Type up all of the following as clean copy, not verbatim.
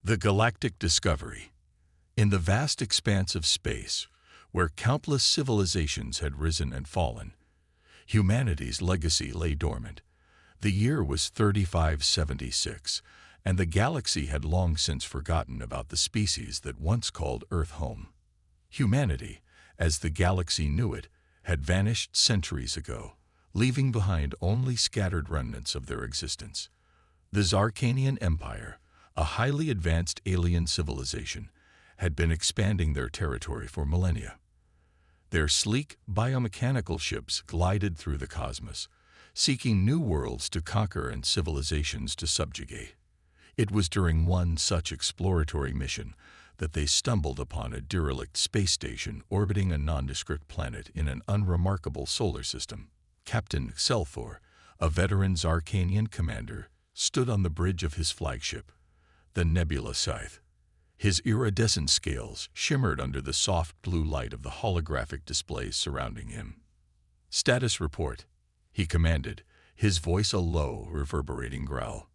The galactic discovery. In the vast expanse of space, where countless civilizations had risen and fallen, humanity's legacy lay dormant. The year was 3576, and the galaxy had long since forgotten about the species that once called Earth home. Humanity, as the galaxy knew it, had vanished centuries ago, leaving behind only scattered remnants of their existence. The Zarkanian Empire, a highly advanced alien civilization, had been expanding their territory for millennia. Their sleek, biomechanical ships glided through the cosmos, seeking new worlds to conquer and civilizations to subjugate. It was during one such exploratory mission that they stumbled upon a derelict space station orbiting a nondescript planet in an unremarkable solar system. Captain Selthor, a veteran Zarkanian commander, stood on the bridge of his flagship, the Nebula Scythe. His iridescent scales shimmered under the soft blue light of the holographic displays surrounding him. "Status report," he commanded, his voice a low, reverberating growl.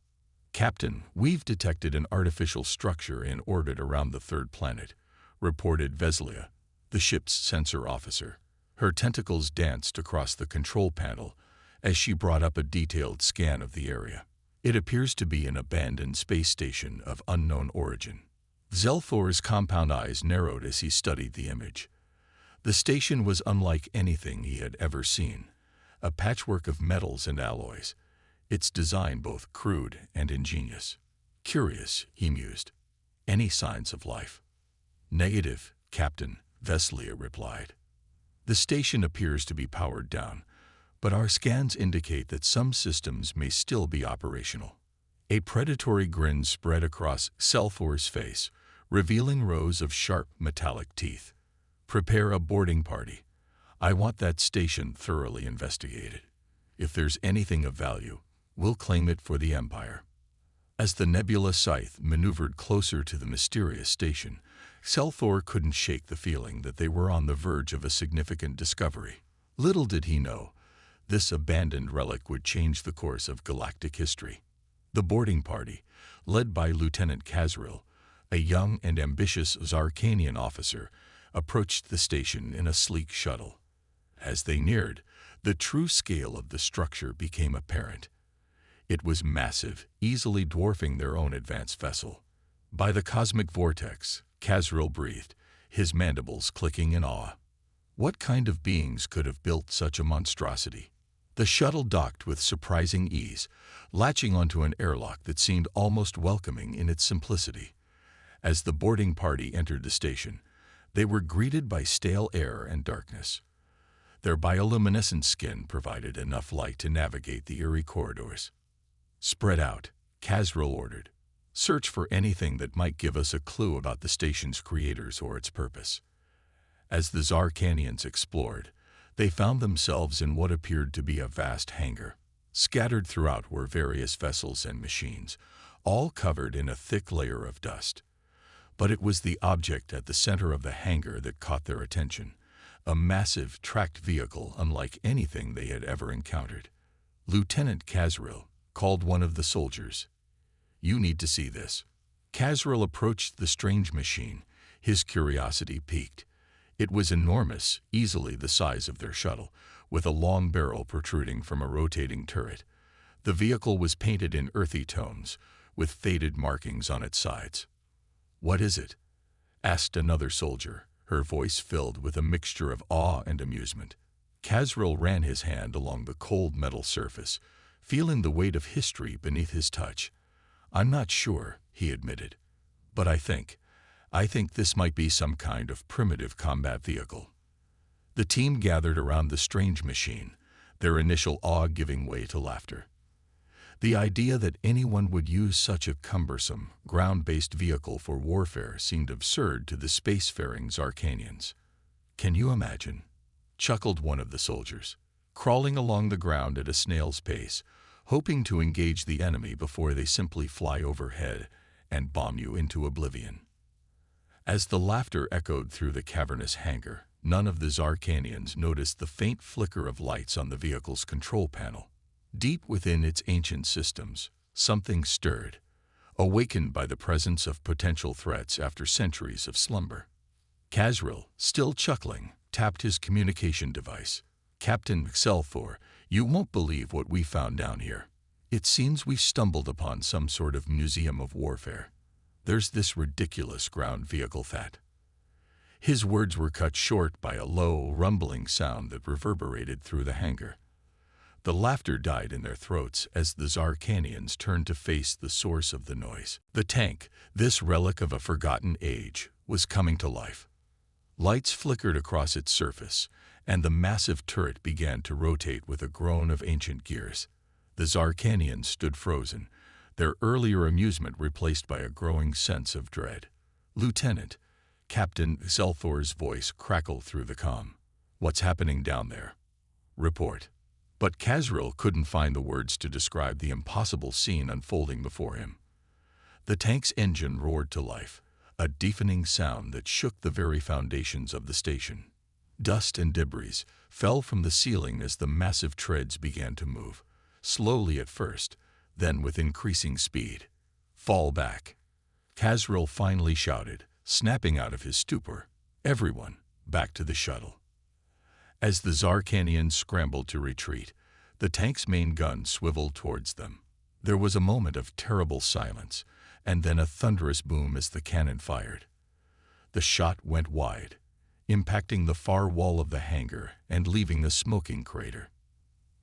"Captain, we've detected an artificial structure in orbit around the third planet," reported Veslia, the ship's sensor officer. Her tentacles danced across the control panel as she brought up a detailed scan of the area. "It appears to be an abandoned space station of unknown origin." Zelthor's compound eyes narrowed as he studied the image. The station was unlike anything he had ever seen, a patchwork of metals and alloys, its design both crude and ingenious. "Curious," he mused. "Any signs of life?" "Negative, Captain," Veslia replied. "The station appears to be powered down, but our scans indicate that some systems may still be operational." A predatory grin spread across Selthor's face, revealing rows of sharp metallic teeth. "Prepare a boarding party. I want that station thoroughly investigated. If there's anything of value, we'll claim it for the Empire." As the Nebula Scythe maneuvered closer to the mysterious station, Selthor couldn't shake the feeling that they were on the verge of a significant discovery. Little did he know, this abandoned relic would change the course of galactic history. The boarding party, led by Lieutenant Kazril, a young and ambitious Zarkanian officer, approached the station in a sleek shuttle. As they neared, the true scale of the structure became apparent. It was massive, easily dwarfing their own advanced vessel. "By the cosmic vortex," Kazril breathed, his mandibles clicking in awe. What kind of beings could have built such a monstrosity? The shuttle docked with surprising ease, latching onto an airlock that seemed almost welcoming in its simplicity. As the boarding party entered the station, they were greeted by stale air and darkness. Their bioluminescent skin provided enough light to navigate the eerie corridors. "Spread out," Kazril ordered. "Search for anything that might give us a clue about the station's creators or its purpose." As the Zarkanians explored, they found themselves in what appeared to be a vast hangar. Scattered throughout were various vessels and machines, all covered in a thick layer of dust. But it was the object at the center of the hangar that caught their attention, a massive tracked vehicle unlike anything they had ever encountered. Lieutenant Kazril called one of the soldiers. "You need to see this." Kazril approached the strange machine, his curiosity piqued. It was enormous, easily the size of their shuttle, with a long barrel protruding from a rotating turret. The vehicle was painted in earthy tones, with faded markings on its sides. "What is it?" asked another soldier, her voice filled with a mixture of awe and amusement. Kazril ran his hand along the cold metal surface, feeling the weight of history beneath his touch. "I'm not sure," he admitted, "but I think this might be some kind of primitive combat vehicle." The team gathered around the strange machine, their initial awe giving way to laughter. The idea that anyone would use such a cumbersome, ground-based vehicle for warfare seemed absurd to the spacefaring Zarkanians. "Can you imagine?" chuckled one of the soldiers, crawling along the ground at a snail's pace, hoping to engage the enemy before they simply fly overhead and bomb you into oblivion. As the laughter echoed through the cavernous hangar, none of the Zarkanians noticed the faint flicker of lights on the vehicle's control panel. Deep within its ancient systems, something stirred. awakened by the presence of potential threats after centuries of slumber. Kazril, still chuckling, tapped his communication device. "Captain Xelthor, you won't believe what we found down here. It seems we've stumbled upon some sort of museum of warfare. There's this ridiculous ground vehicle that—" His words were cut short by a low, rumbling sound that reverberated through the hangar. The laughter died in their throats as the Zarkanians turned to face the source of the noise. The tank, this relic of a forgotten age, was coming to life. Lights flickered across its surface, and the massive turret began to rotate with a groan of ancient gears. The Zarkanians stood frozen, their earlier amusement replaced by a growing sense of dread. "Lieutenant," Captain Xelthor's voice crackled through the comm. "What's happening down there?" "Report." But Kazril couldn't find the words to describe the impossible scene unfolding before him. The tank's engine roared to life, a deafening sound that shook the very foundations of the station. Dust and debris fell from the ceiling as the massive treads began to move, slowly at first, then with increasing speed. "Fall back," Kazril finally shouted, snapping out of his stupor. "Everyone, back to the shuttle." As the Zarkanians scrambled to retreat, the tank's main gun swiveled towards them. There was a moment of terrible silence, and then a thunderous boom as the cannon fired. The shot went wide, impacting the far wall of the hangar and leaving a smoking crater.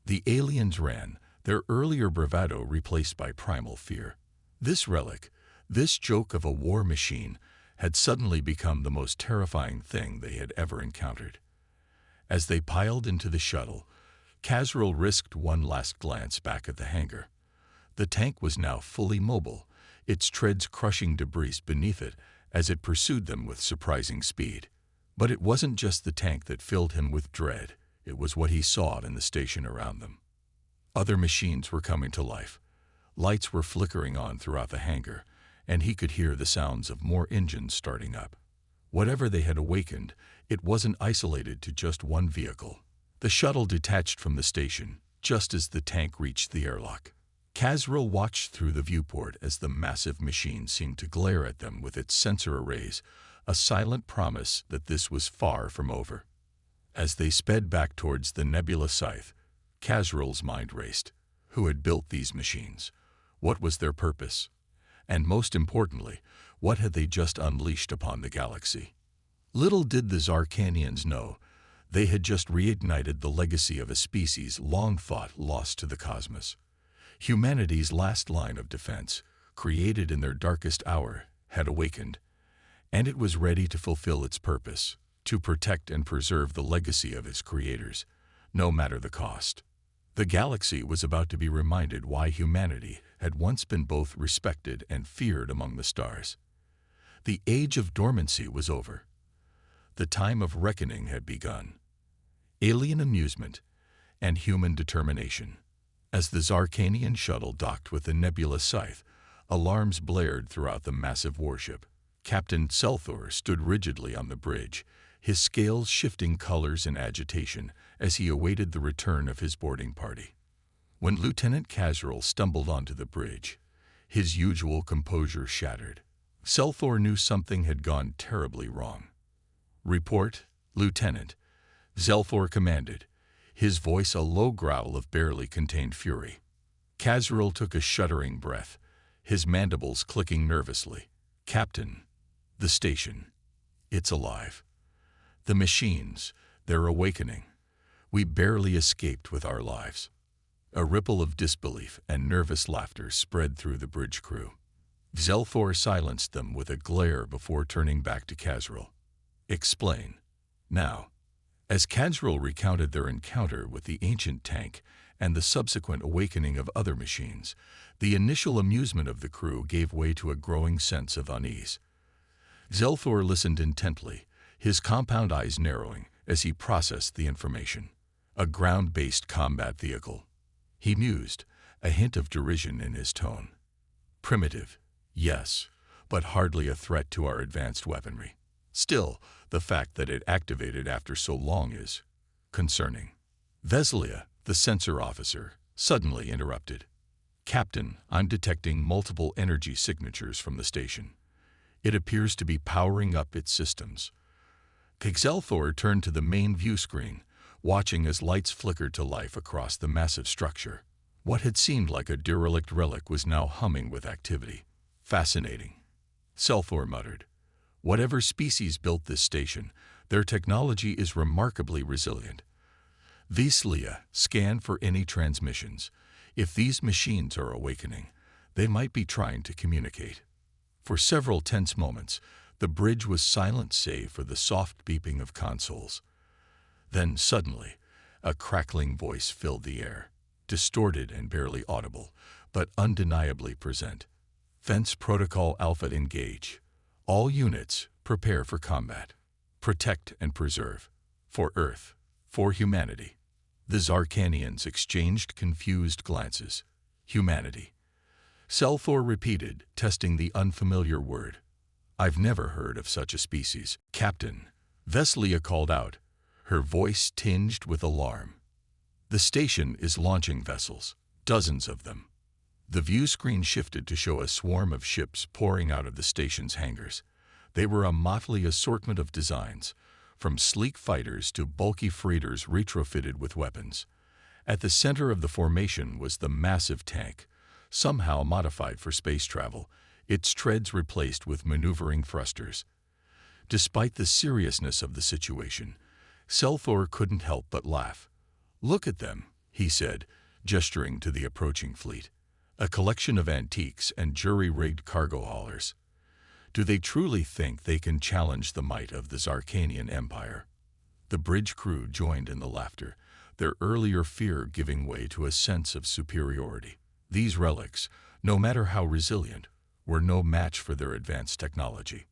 The aliens ran, their earlier bravado replaced by primal fear. This relic, this joke of a war machine, had suddenly become the most terrifying thing they had ever encountered. As they piled into the shuttle, Kazril risked one last glance back at the hangar. The tank was now fully mobile, its treads crushing debris beneath it as it pursued them with surprising speed. But it wasn't just the tank that filled him with dread, it was what he saw in the station around them. Other machines were coming to life. Lights were flickering on throughout the hangar, and he could hear the sounds of more engines starting up. Whatever they had awakened, it wasn't isolated to just one vehicle. The shuttle detached from the station, just as the tank reached the airlock. Kazril watched through the viewport as the massive machine seemed to glare at them with its sensor arrays, a silent promise that this was far from over. As they sped back towards the nebula scythe, Kazril's mind raced. Who had built these machines? What was their purpose? And most importantly, what had they just unleashed upon the galaxy? Little did the Zarkanians know, they had just reignited the legacy of a species long thought lost to the cosmos. Humanity's last line of defense, created in their darkest hour, had awakened, and it was ready to fulfill its purpose, to protect and preserve the legacy of its creators, no matter the cost. The galaxy was about to be reminded why humanity had once been both respected and feared among the stars. The age of dormancy was over. The time of reckoning had begun. Alien amusement and human determination. As the Zarkanian shuttle docked with the nebula scythe, alarms blared throughout the massive warship. Captain Xelthor stood rigidly on the bridge, his scales shifting colors in agitation as he awaited the return of his boarding party. When Lieutenant Kazril stumbled onto the bridge, his usual composure shattered. Xelthor knew something had gone terribly wrong. "Report, Lieutenant," Xelthor commanded, his voice a low growl of barely contained fury. Kazril took a shuddering breath, his mandibles clicking nervously. "Captain, the station. It's alive. The machines, they're awakening. We barely escaped with our lives." A ripple of disbelief and nervous laughter spread through the bridge crew. Xelthor silenced them with a glare before turning back to Kazril. "Explain. Now." As Kazril recounted their encounter with the ancient tank and the subsequent awakening of other machines, the initial amusement of the crew gave way to a growing sense of unease. Xelthor listened intently, his compound eyes narrowing as he processed the information. A ground-based combat vehicle. He mused, a hint of derision in his tone. Primitive, yes, but hardly a threat to our advanced weaponry. Still, the fact that it activated after so long is concerning. Veslia, the sensor officer, suddenly interrupted. "Captain, I'm detecting multiple energy signatures from the station. It appears to be powering up its systems." Xelthor turned to the main view screen, watching as lights flickered to life across the massive structure. What had seemed like a derelict relic was now humming with activity. "Fascinating," Xelthor muttered. "Whatever species built this station, their technology is remarkably resilient." Veslia scanned for any transmissions. If these machines are awakening, they might be trying to communicate. For several tense moments, the bridge was silent save for the soft beeping of consoles. Then suddenly, a crackling voice filled the air, distorted and barely audible, but undeniably present. "Fence Protocol Alpha engage. All units, prepare for combat. Protect and preserve. For Earth. For humanity." The Zarkanians exchanged confused glances. "Humanity," Xelthor repeated, testing the unfamiliar word. "I've never heard of such a species." "Captain," Veslia called out, her voice tinged with alarm. "The station is launching vessels, dozens of them." The view screen shifted to show a swarm of ships pouring out of the station's hangars. They were a motley assortment of designs, from sleek fighters to bulky freighters retrofitted with weapons. At the center of the formation was the massive tank, somehow modified for space travel, its treads replaced with maneuvering thrusters. Despite the seriousness of the situation, Xelthor couldn't help but laugh. "Look at them," he said, gesturing to the approaching fleet. "A collection of antiques and jury-rigged cargo haulers. Do they truly think they can challenge the might of the Zarkanian Empire?" The bridge crew joined in the laughter, their earlier fear giving way to a sense of superiority. These relics, no matter how resilient, were no match for their advanced technology.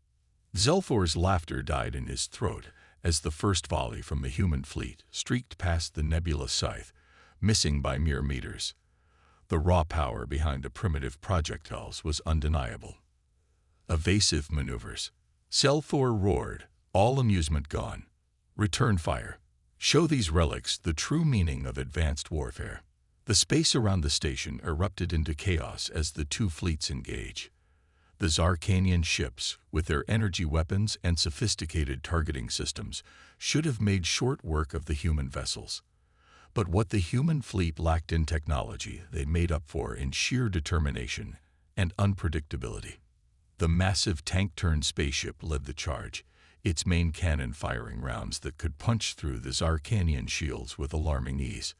Xelthor's laughter died in his throat as the first volley from the human fleet streaked past the nebulous scythe, missing by mere meters. The raw power behind the primitive projectiles was undeniable. "Evasive maneuvers," Xelthor roared, all amusement gone. "Return fire. Show these relics the true meaning of advanced warfare." The space around the station erupted into chaos as the two fleets engage. The Zarkanian ships, with their energy weapons and sophisticated targeting systems, should have made short work of the human vessels. But what the human fleet lacked in technology, they made up for in sheer determination and unpredictability. The massive tank-turned spaceship led the charge, its main cannon firing rounds that could punch through the Zarkanian shields with alarming ease.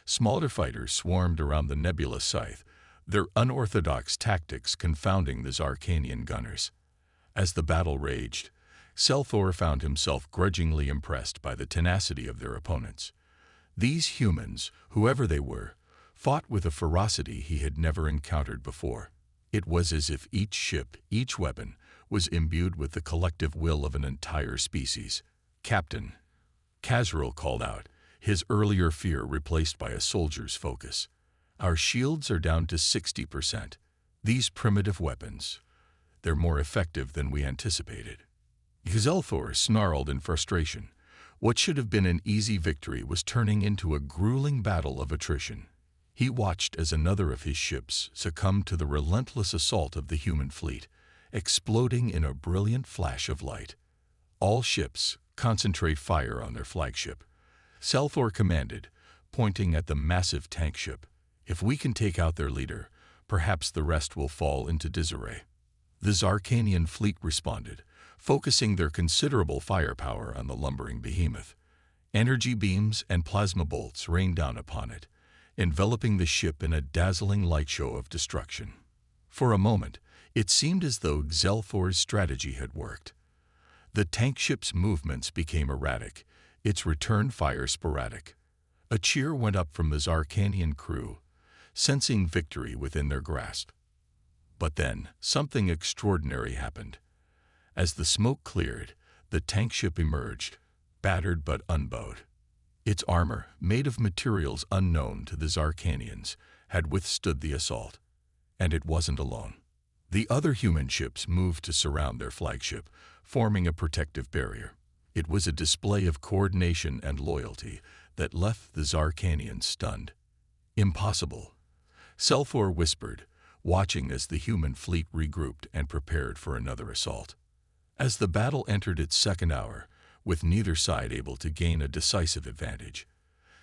Smaller fighters swarmed around the nebulous scythe, their unorthodox tactics confounding the Zarkanian gunners. As the battle raged, Xelthor found himself grudgingly impressed by the tenacity of their opponents. These humans, whoever they were, fought with a ferocity he had never encountered before. It was as if each ship, each weapon, was imbued with the collective will of an entire species. "Captain," Kazril called out, his earlier fear replaced by a soldier's focus. "Our shields are down to 60%. These primitive weapons, they're more effective than we anticipated." Xelthor snarled in frustration. What should have been an easy victory was turning into a grueling battle of attrition. He watched as another of his ships succumbed to the relentless assault of the human fleet, exploding in a brilliant flash of light. "All ships, concentrate fire on their flagship," Xelthor commanded, pointing at the massive tank ship. "If we can take out their leader, perhaps the rest will fall into disarray." The Zarkanian fleet responded, focusing their considerable firepower on the lumbering behemoth. Energy beams and plasma bolts rained down upon it, enveloping the ship in a dazzling light show of destruction. For a moment, it seemed as though Xelthor's strategy had worked. The tank ship's movements became erratic, its return fire sporadic. A cheer went up from the Zarkanian crew, sensing victory within their grasp. But then, something extraordinary happened. As the smoke cleared, the tank ship emerged, battered but unbowed. Its armor, made of materials unknown to the Zarkanians, had withstood the assault. And it wasn't alone. The other human ships moved to surround their flagship, forming a protective barrier. It was a display of coordination and loyalty that left the Zarkanians stunned. "Impossible," Selthor whispered, watching as the human fleet regrouped and prepared for another assault. As the battle entered its second hour, with neither side able to gain a decisive advantage,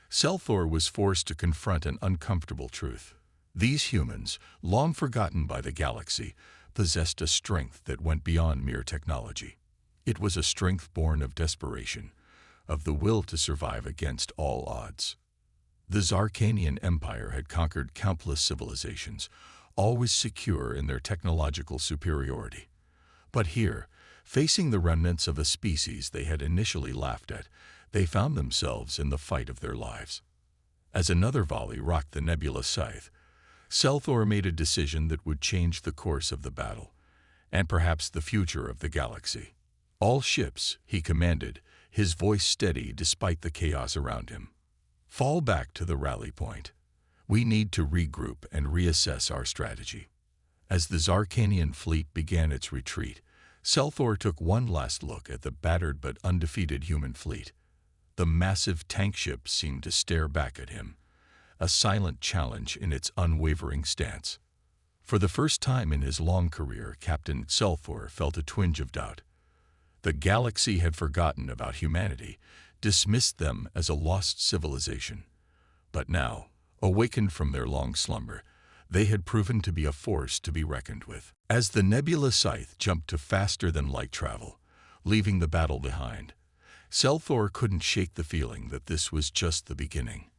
Selthor was forced to confront an uncomfortable truth. These humans, long forgotten by the galaxy, possessed a strength that went beyond mere technology. It was a strength born of desperation, of the will to survive against all odds. The Zarkanian Empire had conquered countless civilizations, always secure in their technological superiority. But here, facing the remnants of a species they had initially laughed at, they found themselves in the fight of their lives. As another volley rocked the nebula scythe, Selthor made a decision that would change the course of the battle, and perhaps the future of the galaxy. "All ships," he commanded, his voice steady despite the chaos around him. "Fall back to the rally point. We need to regroup and reassess our strategy." As the Zarkanian fleet began its retreat, Selthor took one last look at the battered but undefeated human fleet. The massive tank ship seemed to stare back at him, a silent challenge in its unwavering stance. For the first time in his long career, Captain Selthor felt a twinge of doubt. The galaxy had forgotten about humanity, dismissed them as a lost civilization. But now, awakened from their long slumber, they had proven to be a force to be reckoned with. As the nebula scythe jumped to faster-than-light travel, leaving the battle behind, Selthor couldn't shake the feeling that this was just the beginning.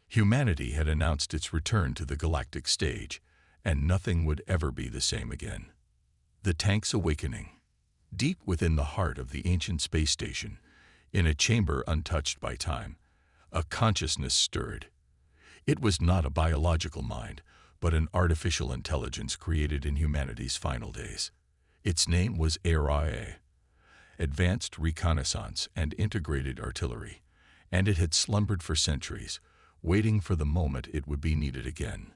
Humanity had announced its return to the galactic stage, and nothing would ever be the same again. The tank's awakening. Deep within the heart of the ancient space station, in a chamber untouched by time, a consciousness stirred. It was not a biological mind, but an artificial intelligence created in humanity's final days. Its name was HFY, Advanced Reconnaissance and Integrated Artillery, and it had slumbered for centuries, waiting for the moment it would be needed again.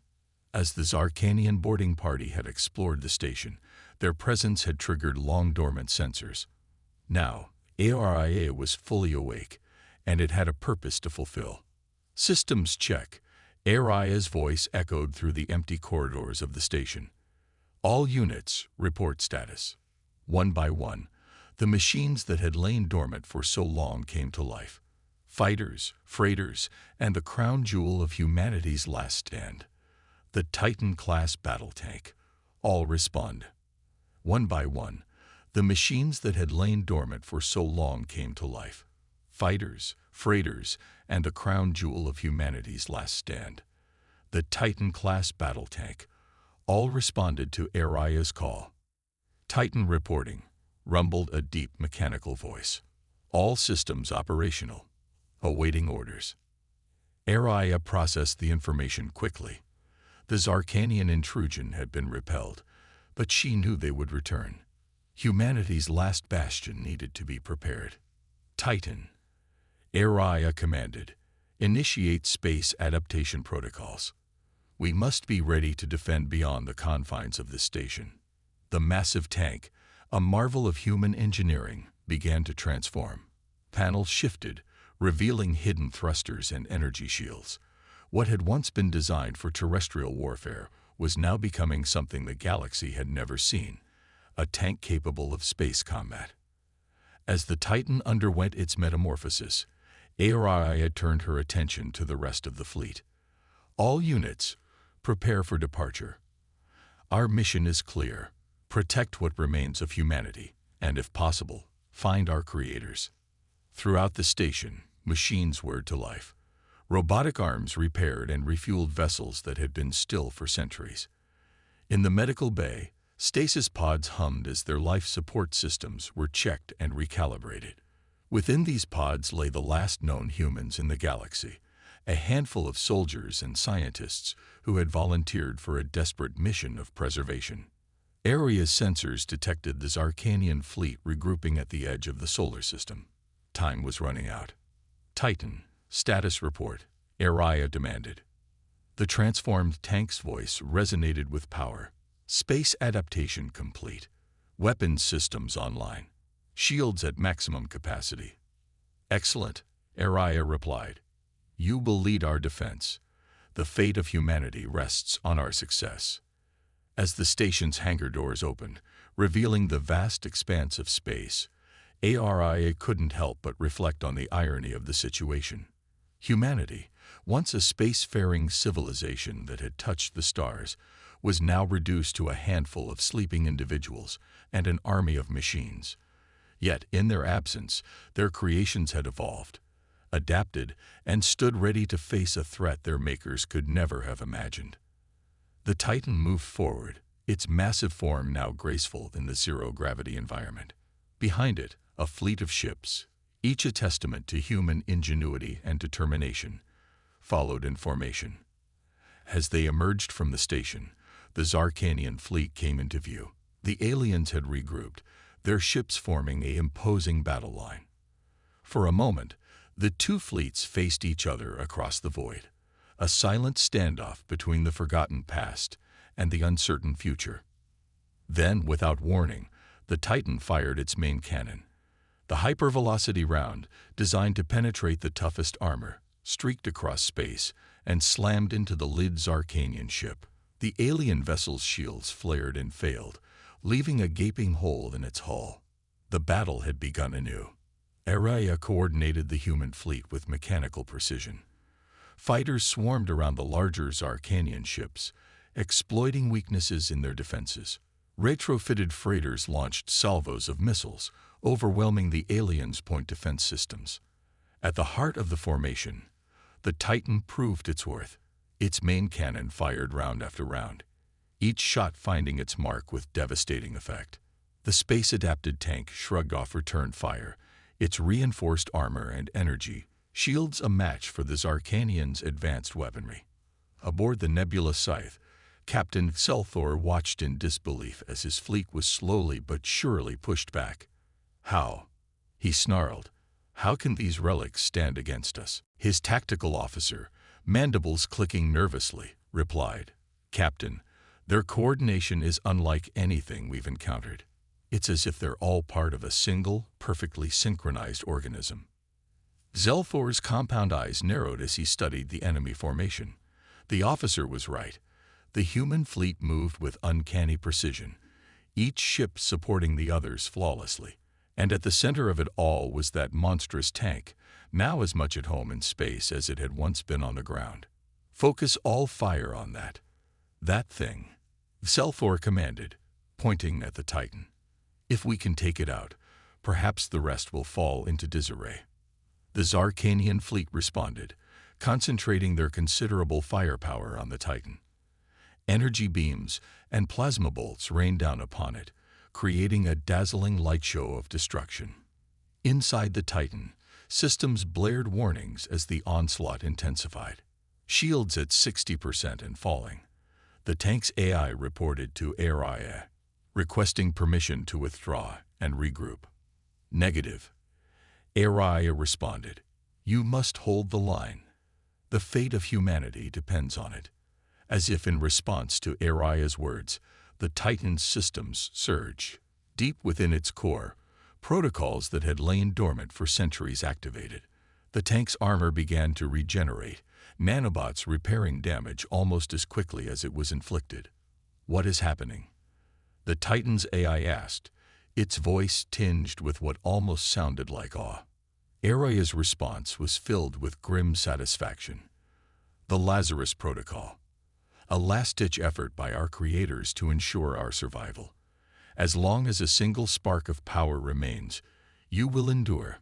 As the Zarkanian boarding party had explored the station, their presence had triggered long-dormant sensors. Now, HFY was fully awake, and it had a purpose to fulfill. "Systems check." HFY's voice echoed through the empty corridors of the station. "All units, report status." One by one, the machines that had lain dormant for so long came to life. Fighters, freighters, and the crown jewel of humanity's last stand, the Titan-class battle tank, all respond. One by one, the machines that had lain dormant for so long came to life. Fighters, freighters, and the crown jewel of humanity's last stand, the Titan-class battle tank, all responded to HFY's call. "Titan reporting," rumbled a deep mechanical voice. "All systems operational. Awaiting orders." HFY processed the information quickly. The Zarkanian intrusion had been repelled, but she knew they would return. Humanity's last bastion needed to be prepared. "Titan," HFY commanded, "initiate space adaptation protocols. We must be ready to defend beyond the confines of this station." The massive tank, a marvel of human engineering, began to transform. Panels shifted, revealing hidden thrusters and energy shields. What had once been designed for terrestrial warfare was now becoming something the galaxy had never seen, a tank capable of space combat. As the Titan underwent its metamorphosis, HFY had turned her attention to the rest of the fleet. "All units, prepare for departure. Our mission is clear. Protect what remains of humanity, and if possible, find our creators." Throughout the station, machines whirred to life. Robotic arms repaired and refueled vessels that had been still for centuries. In the medical bay, stasis pods hummed as their life support systems were checked and recalibrated. Within these pods lay the last known humans in the galaxy, a handful of soldiers and scientists who had volunteered for a desperate mission of preservation. Area's sensors detected the Zarkanian fleet regrouping at the edge of the solar system. Time was running out. "Titan, status report," HFY demanded. The transformed tank's voice resonated with power. "Space adaptation complete. Weapons systems online. Shields at maximum capacity." "Excellent," HFY replied. "You will lead our defense." The fate of humanity rests on our success. As the station's hangar doors opened, revealing the vast expanse of space, ARIA couldn't help but reflect on the irony of the situation. Humanity, once a spacefaring civilization that had touched the stars, was now reduced to a handful of sleeping individuals and an army of machines. Yet, in their absence, their creations had evolved, adapted, and stood ready to face a threat their makers could never have imagined. The Titan moved forward, its massive form now graceful in the zero-gravity environment. Behind it, a fleet of ships, each a testament to human ingenuity and determination, followed in formation. As they emerged from the station, the Zarkanian fleet came into view. The aliens had regrouped, their ships forming an imposing battle line. For a moment, the two fleets faced each other across the void, a silent standoff between the forgotten past and the uncertain future. Then, without warning, the Titan fired its main cannon. The hypervelocity round, designed to penetrate the toughest armor, streaked across space and slammed into the lid Zarkanian ship. The alien vessel's shields flared and failed, leaving a gaping hole in its hull. The battle had begun anew. ARIA coordinated the human fleet with mechanical precision. Fighters swarmed around the larger Zarkanian ships, exploiting weaknesses in their defenses. Retrofitted freighters launched salvos of missiles, overwhelming the aliens' point defense systems. At the heart of the formation, the Titan proved its worth. Its main cannon fired round after round, each shot finding its mark with devastating effect. The space-adapted tank shrugged off return fire, its reinforced armor and energy shields a match for the Zarkanians' advanced weaponry. Aboard the Nebula Scythe, Captain Selthor watched in disbelief as his fleet was slowly but surely pushed back. "How?" he snarled. "How can these relics stand against us?" His tactical officer, mandibles clicking nervously, replied, "Captain, their coordination is unlike anything we've encountered. It's as if they're all part of a single, perfectly synchronized organism." Zelthor's compound eyes narrowed as he studied the enemy formation. The officer was right. The human fleet moved with uncanny precision, each ship supporting the others flawlessly. And at the center of it all was that monstrous tank, now as much at home in space as it had once been on the ground. "Focus all fire on that thing," Zelthor commanded, pointing at the Titan. "If we can take it out, perhaps the rest will fall into disarray." The Zarkanian fleet responded, concentrating their considerable firepower on the Titan. Energy beams and plasma bolts rained down upon it, creating a dazzling light show of destruction. Inside the Titan, systems blared warnings as the onslaught intensified. Shields at 60% and falling. The tank's AI reported to ARIA, requesting permission to withdraw and regroup. "Negative." ARIA responded, "You must hold the line. The fate of humanity depends on it." As if in response to ARIA's words, the Titan's systems surged. Deep within its core, protocols that had lain dormant for centuries activated. The tank's armor began to regenerate, nanobots repairing damage almost as quickly as it was inflicted. "What is happening?" the Titan's AI asked, its voice tinged with what almost sounded like awe. ARIA's response was filled with grim satisfaction. "The Lazarus Protocol. A last-ditch effort by our creators to ensure our survival. As long as a single spark of power remains, you will endure."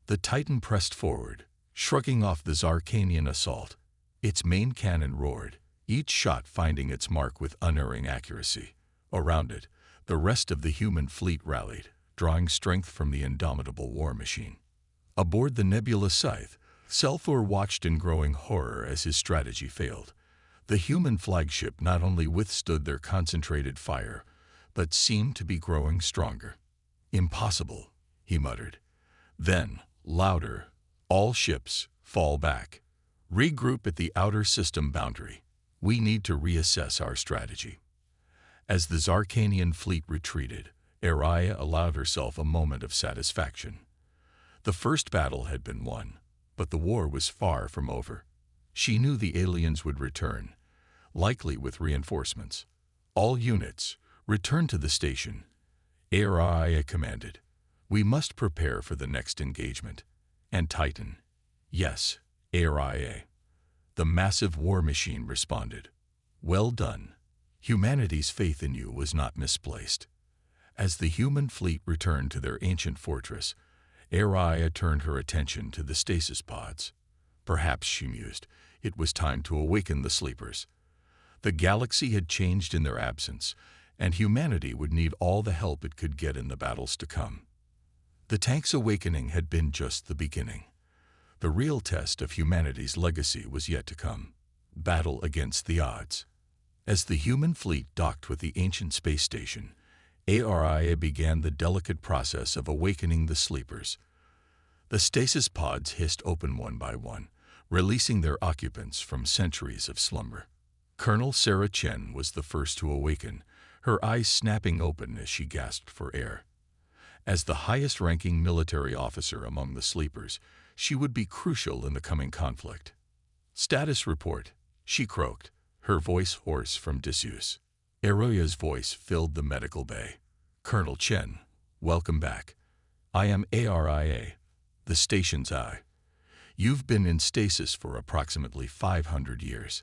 The Titan pressed forward, shrugging off the Zarkanian assault. Its main cannon roared, each shot finding its mark with unerring accuracy. Around it, the rest of the human fleet rallied, drawing strength from the indomitable war machine. Aboard the Nebula Scythe, Selthor watched in growing horror as his strategy failed. The human flagship not only withstood their concentrated fire, but seemed to be growing stronger. "Impossible," he muttered. Then, louder, "All ships, fall back. Regroup at the outer system boundary. We need to reassess our strategy." As the Zarkanian fleet retreated, ARIA allowed herself a moment of satisfaction. The first battle had been won, but the war was far from over. She knew the aliens would return, likely with reinforcements. All units, return to the station. HFY commanded. We must prepare for the next engagement. And Titan. Yes, HFY. The massive war machine responded. Well done. Humanity's faith in you was not misplaced. As the human fleet returned to their ancient fortress, HFY turned her attention to the stasis pods. Perhaps, she mused, it was time to awaken the sleepers. The galaxy had changed in their absence, and humanity would need all the help it could get in the battles to come. The tank's awakening had been just the beginning. The real test of humanity's legacy was yet to come. Battle against the odds. As the human fleet docked with the ancient space station, HFY began the delicate process of awakening the sleepers. The stasis pods hissed open one by one, releasing their occupants from centuries of slumber. Colonel Sarah Chen was the first to awaken, her eyes snapping open as she gasped for air. As the highest-ranking military officer among the sleepers, she would be crucial in the coming conflict. Status report, she croaked, her voice hoarse from disuse. Aroya's voice filled the medical bay. Colonel Chen, welcome back. I am ARIA, the station's eye. You've been in stasis for approximately 500 years.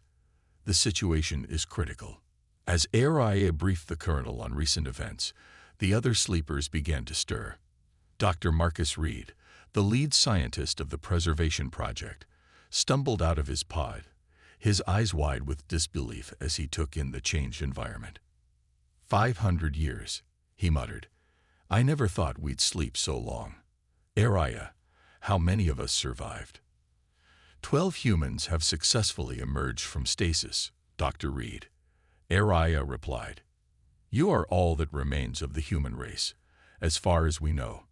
The situation is critical. As ARIA briefed the colonel on recent events, the other sleepers began to stir. Dr. Marcus Reed, the lead scientist of the Preservation Project, stumbled out of his pod, his eyes wide with disbelief as he took in the changed environment. 500 years, he muttered. I never thought we'd sleep so long. ARIA, how many of us survived? 12 humans have successfully emerged from stasis, Dr. Reed. ARIA replied. You are all that remains of the human race, as far as we know.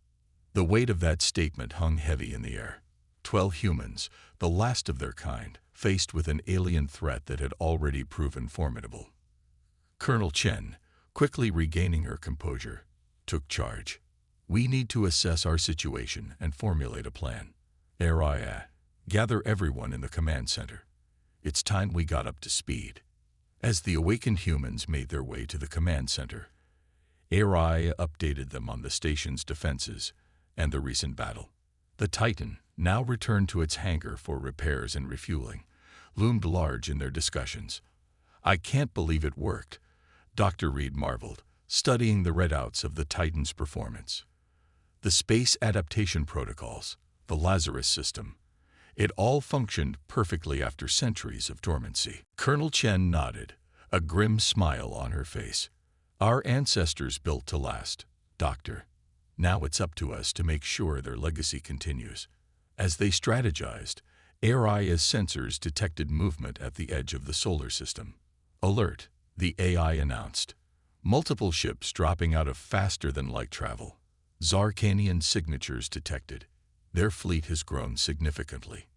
The weight of that statement hung heavy in the air. 12 humans, the last of their kind, faced with an alien threat that had already proven formidable. Colonel Chen, quickly regaining her composure, took charge. We need to assess our situation and formulate a plan. ARIA, gather everyone in the command center. It's time we got up to speed. As the awakened humans made their way to the command center, ARIA updated them on the station's defenses and the recent battle. The Titan, now returned to its hangar for repairs and refueling, loomed large in their discussions. I can't believe it worked, Dr. Reed marveled, studying the readouts of the Titan's performance. The space adaptation protocols, the Lazarus system, it all functioned perfectly after centuries of dormancy. Colonel Chen nodded, a grim smile on her face. Our ancestors built to last, Doctor. Now it's up to us to make sure their legacy continues. As they strategized, ARIA's sensors detected movement at the edge of the solar system. Alert, the AI announced. Multiple ships dropping out of faster-than-light travel. Zarkanian signatures detected. Their fleet has grown significantly.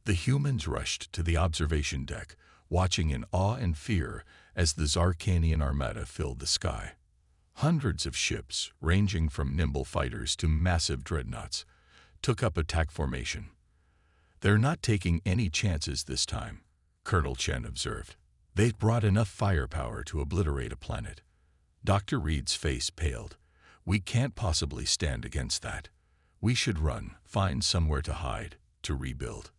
The humans rushed to the observation deck, watching in awe and fear as the Zarkanian armada filled the sky. Hundreds of ships, ranging from nimble fighters to massive dreadnoughts, took up attack formation. They're not taking any chances this time, Colonel Chen observed. They've brought enough firepower to obliterate a planet. Dr. Reed's face paled. We can't possibly stand against that. We should run, find somewhere to hide, to rebuild.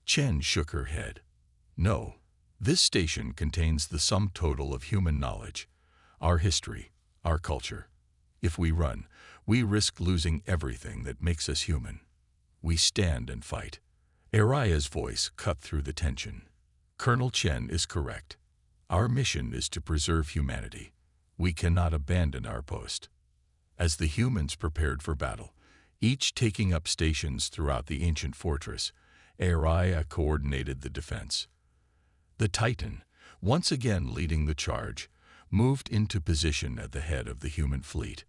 Chen shook her head. No, this station contains the sum total of human knowledge, our history, our culture. If we run, we risk losing everything that makes us human. We stand and fight. Aria's voice cut through the tension. Colonel Chen is correct. Our mission is to preserve humanity. We cannot abandon our post. As the humans prepared for battle, each taking up stations throughout the ancient fortress, Aria coordinated the defense. The Titan, once again leading the charge, moved into position at the head of the human fleet.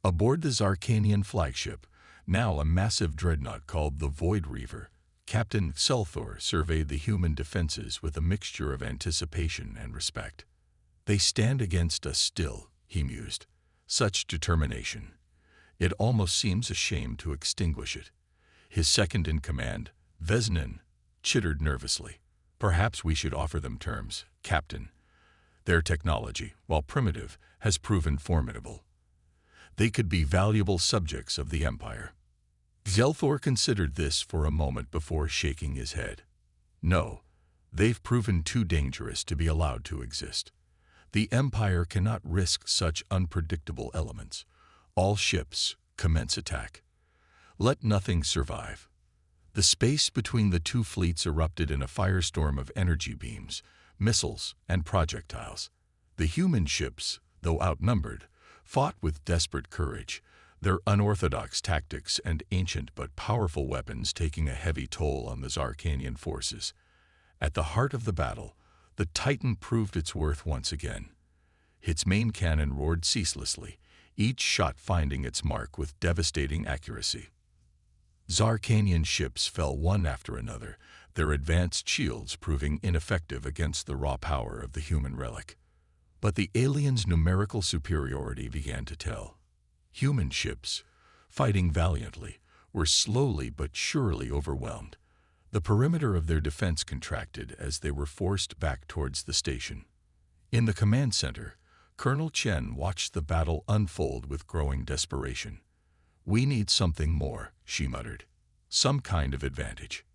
Aboard the Zarkanian flagship, now a massive dreadnought called the Void Reaver, Captain Selthor surveyed the human defenses with a mixture of anticipation and respect. They stand against us still, he mused. Such determination. It almost seems a shame to extinguish it. His second-in-command, Vesnin, chittered nervously. Perhaps we should offer them terms, Captain. Their technology, while primitive, has proven formidable. They could be valuable subjects of the Empire. Zelthor considered this for a moment before shaking his head. No, they've proven too dangerous to be allowed to exist. The Empire cannot risk such unpredictable elements. All ships commence attack. Let nothing survive. The space between the two fleets erupted in a firestorm of energy beams, missiles, and projectiles. The human ships, though outnumbered, fought with desperate courage, their unorthodox tactics and ancient but powerful weapons taking a heavy toll on the Zarkanian forces. At the heart of the battle, the Titan proved its worth once again. Its main cannon roared ceaselessly, each shot finding its mark with devastating accuracy. Zarkanian ships fell one after another, their advanced shields proving ineffective against the raw power of the human relic. But the aliens' numerical superiority began to tell. Human ships, fighting valiantly, were slowly but surely overwhelmed. The perimeter of their defense contracted as they were forced back towards the station. In the command center, Colonel Chen watched the battle unfold with growing desperation. "We need something more," she muttered. "Some kind of advantage."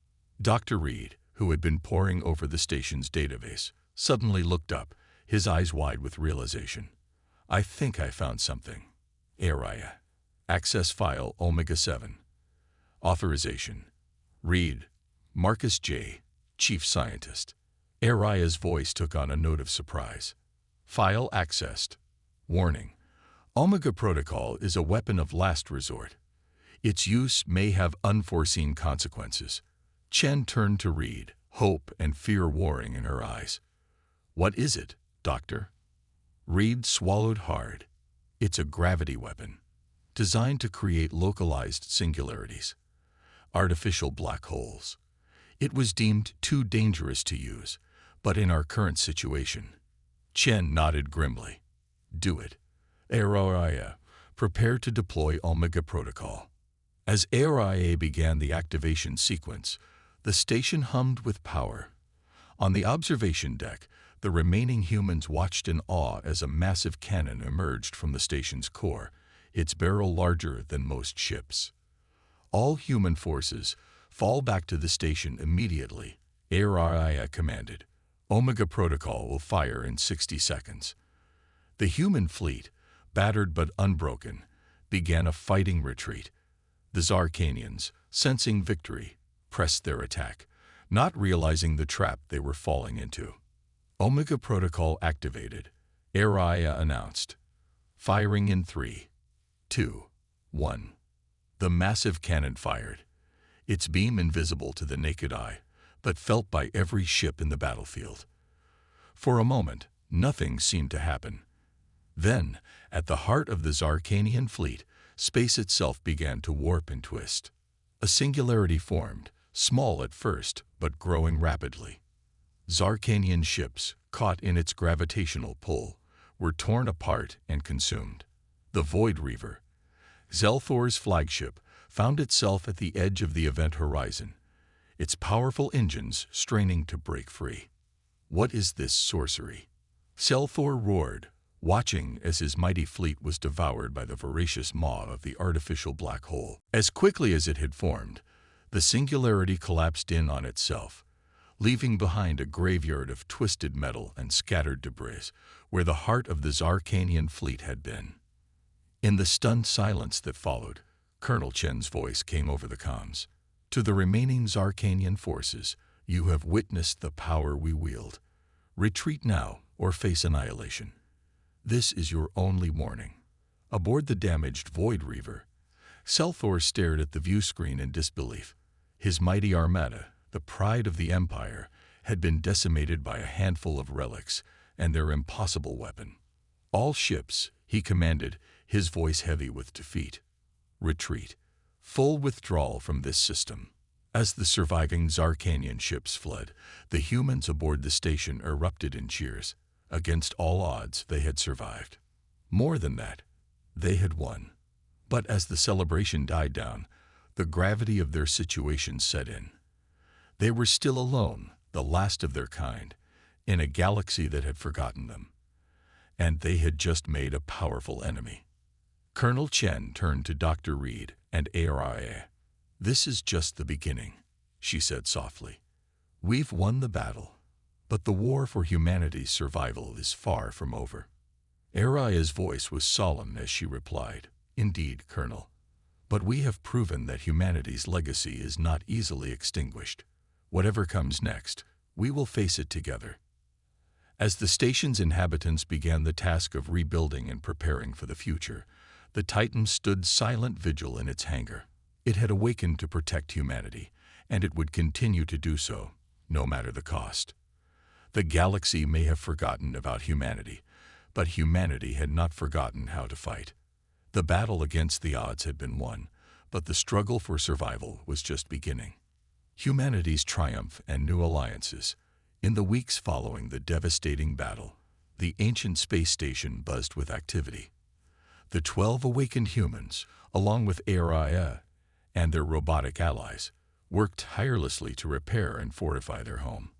Dr. Reed, who had been poring over the station's database, suddenly looked up, his eyes wide with realization. "I think I found something. Area. Access file Omega-7. Authorization. Reed. Marcus J., Chief Scientist." Araya's voice took on a note of surprise. "File accessed. Warning. Omega Protocol is a weapon of last resort. Its use may have unforeseen consequences." Chen turned to Reed, hope and fear warring in her eyes. "What is it, Doctor?" Reed swallowed hard. "It's a gravity weapon, designed to create localized singularities, artificial black holes. It was deemed too dangerous to use, but in our current situation—" Chen nodded grimly. "Do it. Araya, prepare to deploy Omega Protocol." As Araya began the activation sequence, the station hummed with power. On the observation deck, the remaining humans watched in awe as a massive cannon emerged from the station's core, its barrel larger than most ships. "All human forces, fall back to the station immediately," Araya commanded. "Omega Protocol will fire in 60 seconds." The human fleet, battered but unbroken, began a fighting retreat. The Zarkanians, sensing victory, pressed their attack, not realizing the trap they were falling into. "Omega Protocol activated," Araya announced. "Firing in 3, 2, 1. The massive cannon fired, its beam invisible to the naked eye, but felt by every ship in the battlefield. For a moment, nothing seemed to happen. Then, at the heart of the Zarkanian fleet, space itself began to warp and twist. A singularity formed, small at first, but growing rapidly. Zarkanian ships, caught in its gravitational pull, were torn apart and consumed. The Void Reaver, Zelthor's flagship, found itself at the edge of the event horizon, its powerful engines straining to break free. "What is this sorcery?" Zelthor roared, watching as his mighty fleet was devoured by the voracious maw of the artificial black hole. As quickly as it had formed, the singularity collapsed in on itself, leaving behind a graveyard of twisted metal and scattered debris where the heart of the Zarkanian fleet had been. In the stunned silence that followed, Colonel Chen's voice came over the comms. "To the remaining Zarkanian forces, you have witnessed the power we wield. Retreat now or face annihilation. This is your only warning." Aboard the damaged Void Reaver, Zelthor stared at the view screen in disbelief. His mighty armada, the pride of the Empire, had been decimated by a handful of relics and their impossible weapon. "All ships," he commanded, his voice heavy with defeat. "Retreat. Full withdrawal from this system." As the surviving Zarkanian ships fled, the humans aboard the station erupted in cheers. Against all odds, they had survived. More than that, they had won. But as the celebration died down, the gravity of their situation set in. They were still alone, the last of their kind, in a galaxy that had forgotten them. And they had just made a powerful enemy. Colonel Chen turned to Dr. Reed and ARIA. "This is just the beginning," she said softly. "We've won the battle, but the war for humanity's survival is far from over." Aria's voice was solemn as she replied, "Indeed, Colonel. But we have proven that humanity's legacy is not easily extinguished. Whatever comes next, we will face it together." As the station's inhabitants began the task of rebuilding and preparing for the future, the Titan stood silent vigil in its hangar. It had awakened to protect humanity, and it would continue to do so, no matter the cost. The galaxy may have forgotten about humanity, but humanity had not forgotten how to fight. The battle against the odds had been won, but the struggle for survival was just beginning. Humanity's triumph and new alliances. In the weeks following the devastating battle, the ancient space station buzzed with activity. The 12 awakened humans, along with ARIA and their robotic allies, worked tirelessly to repair and fortify their home.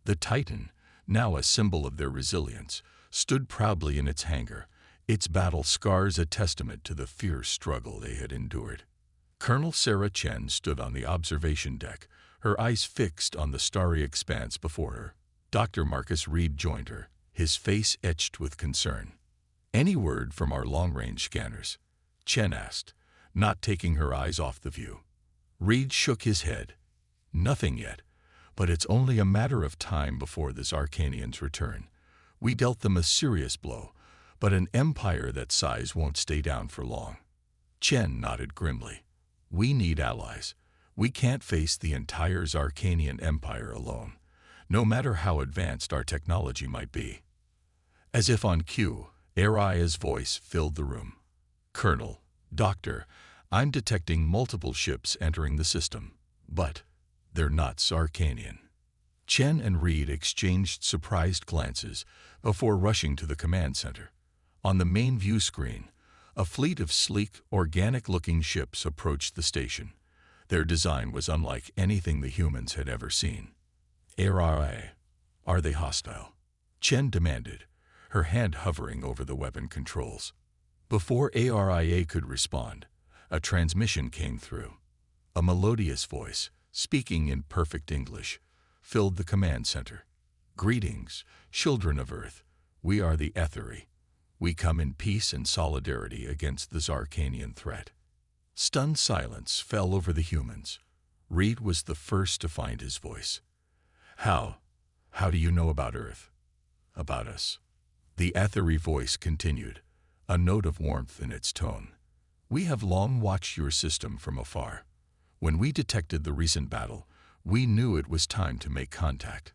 The Titan, now a symbol of their resilience, stood proudly in its hangar, its battle scars a testament to the fierce struggle they had endured. Colonel Sarah Chen stood on the observation deck, her eyes fixed on the starry expanse before her. Dr. Marcus Reed joined her, his face etched with concern. "Any word from our long-range scanners?" Chen asked, not taking her eyes off the view. Reed shook his head. "Nothing yet, but it's only a matter of time before the Zarkanians return. We dealt them a serious blow, but an empire that size won't stay down for long." Chen nodded grimly. "We need allies. We can't face the entire Zarkanian empire alone, no matter how advanced our technology might be." As if on cue, Aria's voice filled the room. "Colonel, Doctor, I'm detecting multiple ships entering the system, but they're not Zarkanian." Chen and Reed exchanged surprised glances before rushing to the command center. On the main view screen, a fleet of sleek, organic-looking ships approached the station. Their design was unlike anything the humans had ever seen. "ARIA, are they hostile?" Chen demanded, her hand hovering over the weapon controls. Before ARIA could respond, a transmission came through. A melodious voice, speaking in perfect English, filled the command center. "Greetings, children of Earth. We are the Etheri. We come in peace and solidarity against the Zarkanian threat." Stunned silence fell over the humans. Reed was the first to find his voice. How do you know about Earth? About us?" The Etheri voice continued, a note of warmth in its tone. "We have long watched your system from afar. When we detected the recent battle, we knew it was time to make contact.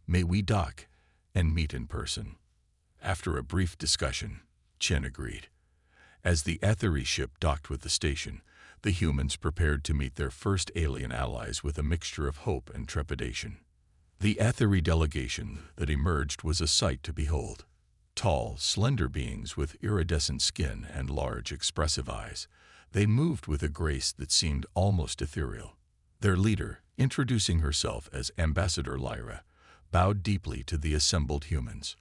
May we dock and meet in person?" After a brief discussion, Chen agreed. As the Etheri ship docked with the station, the humans prepared to meet their first alien allies with a mixture of hope and trepidation. The Etheri delegation that emerged was a sight to behold. Tall, slender beings with iridescent skin and large, expressive eyes, they moved with a grace that seemed almost ethereal. Their leader, introducing herself as Ambassador Lyra, bowed deeply to the assembled humans.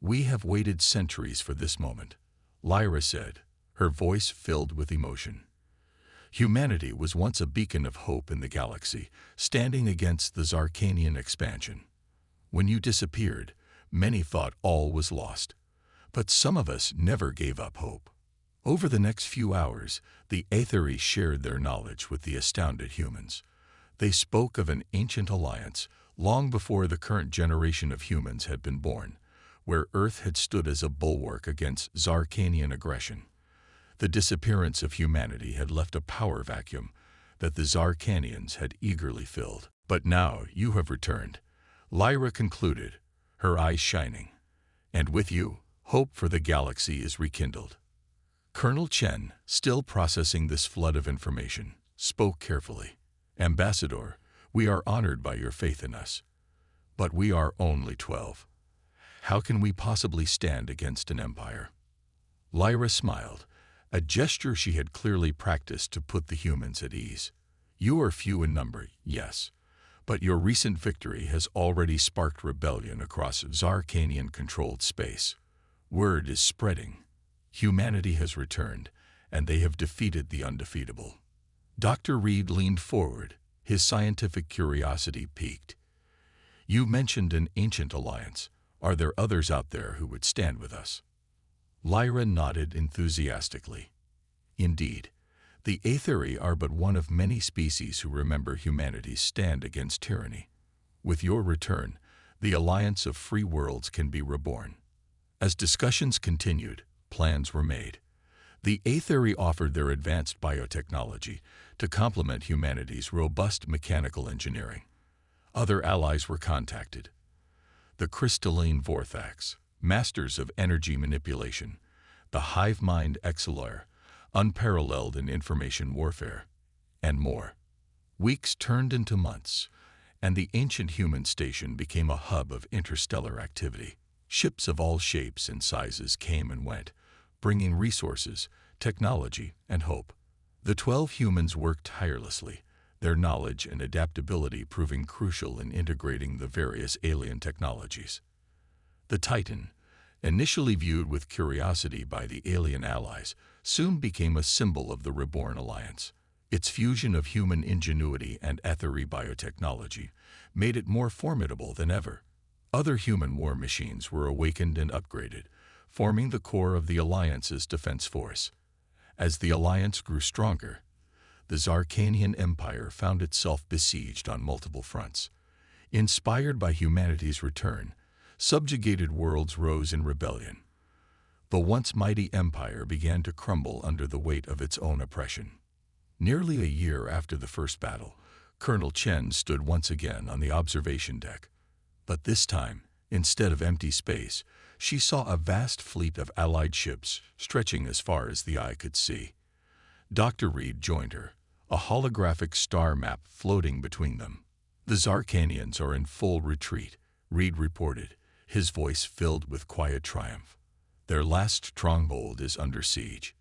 "We have waited centuries for this moment," Lyra said, her voice filled with emotion. "Humanity was once a beacon of hope in the galaxy, standing against the Zarkanian expansion. When you disappeared, many thought all was lost, but some of us never gave up hope." Over the next few hours, the Etheri shared their knowledge with the astounded humans. They spoke of an ancient alliance, long before the current generation of humans had been born, where Earth had stood as a bulwark against Zarkanian aggression. The disappearance of humanity had left a power vacuum that the Zarkanians had eagerly filled. "But now you have returned," Lyra concluded, her eyes shining. "And with you, hope for the galaxy is rekindled." Colonel Chen, still processing this flood of information, spoke carefully. "Ambassador, we are honored by your faith in us. But we are only 12. How can we possibly stand against an empire?" Lyra smiled, a gesture she had clearly practiced to put the humans at ease. "You are few in number, yes, But your recent victory has already sparked rebellion across Zarkanian-controlled space. Word is spreading. Humanity has returned, and they have defeated the undefeatable. Dr. Reed leaned forward, his scientific curiosity piqued. You mentioned an ancient alliance. Are there others out there who would stand with us? Lyra nodded enthusiastically. Indeed, the Aetheri are but one of many species who remember humanity's stand against tyranny. With your return, the Alliance of Free Worlds can be reborn. As discussions continued, plans were made. The Aetheri offered their advanced biotechnology to complement humanity's robust mechanical engineering. Other allies were contacted. The crystalline Vorthax, masters of energy manipulation, the hive mind Exilor, unparalleled in information warfare, and more. Weeks turned into months, and the ancient human station became a hub of interstellar activity. Ships of all shapes and sizes came and went, bringing resources, technology, and hope. The 12 humans worked tirelessly, their knowledge and adaptability proving crucial in integrating the various alien technologies. The Titan, initially viewed with curiosity by the alien allies, soon became a symbol of the reborn alliance. Its fusion of human ingenuity and Aetheri biotechnology made it more formidable than ever. Other human war machines were awakened and upgraded, forming the core of the Alliance's defense force. As the Alliance grew stronger, the Zarkanian Empire found itself besieged on multiple fronts. Inspired by humanity's return, subjugated worlds rose in rebellion. The once mighty empire began to crumble under the weight of its own oppression. Nearly a year after the first battle, Colonel Chen stood once again on the observation deck. But this time, instead of empty space, she saw a vast fleet of allied ships stretching as far as the eye could see. Dr. Reed joined her, a holographic star map floating between them. The Zarkanians are in full retreat, Reed reported, his voice filled with quiet triumph. Their last stronghold is under siege.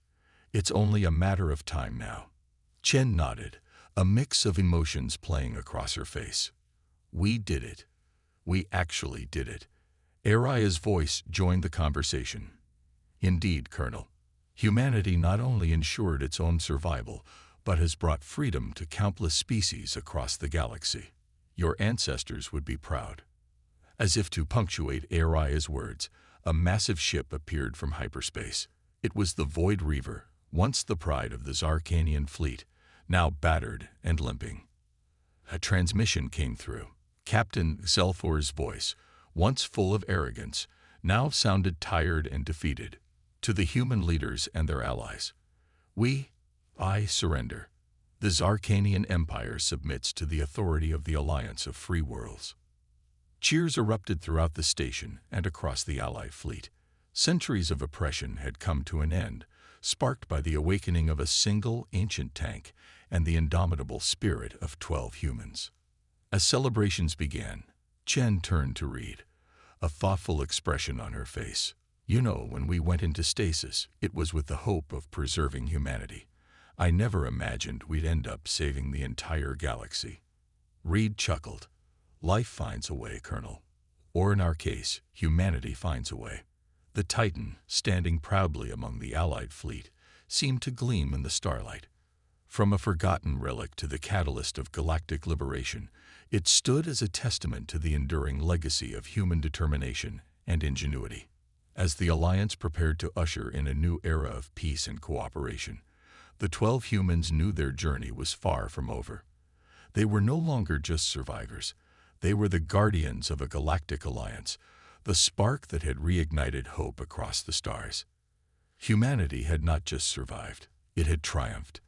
It's only a matter of time now. Chen nodded, a mix of emotions playing across her face. We did it. We actually did it. Araya's voice joined the conversation. Indeed, Colonel. Humanity not only ensured its own survival, but has brought freedom to countless species across the galaxy. Your ancestors would be proud. As if to punctuate Araya's words, a massive ship appeared from hyperspace. It was the Void Reaver, once the pride of the Zarkanian fleet, now battered and limping. A transmission came through. Captain Zelfor's voice, once full of arrogance, now sounded tired and defeated. To the human leaders and their allies. I surrender. The Zarkanian Empire submits to the authority of the Alliance of Free Worlds. Cheers erupted throughout the station and across the Allied fleet. Centuries of oppression had come to an end, sparked by the awakening of a single ancient tank and the indomitable spirit of 12 humans. As celebrations began, Chen turned to Reed, a thoughtful expression on her face. You know, when we went into stasis, it was with the hope of preserving humanity. I never imagined we'd end up saving the entire galaxy. Reed chuckled. Life finds a way, Colonel. Or in our case, humanity finds a way. The Titan, standing proudly among the Allied fleet, seemed to gleam in the starlight. From a forgotten relic to the catalyst of galactic liberation, it stood as a testament to the enduring legacy of human determination and ingenuity. As the Alliance prepared to usher in a new era of peace and cooperation, the 12 humans knew their journey was far from over. They were no longer just survivors. They were the guardians of a galactic alliance, the spark that had reignited hope across the stars. Humanity had not just survived, it had triumphed.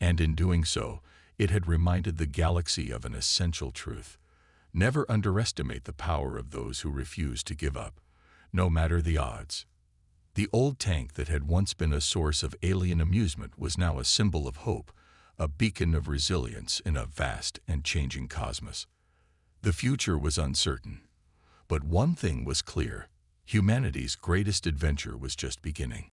And in doing so, it had reminded the galaxy of an essential truth. Never underestimate the power of those who refuse to give up, no matter the odds. The old tank that had once been a source of alien amusement was now a symbol of hope, a beacon of resilience in a vast and changing cosmos. The future was uncertain, but one thing was clear: humanity's greatest adventure was just beginning.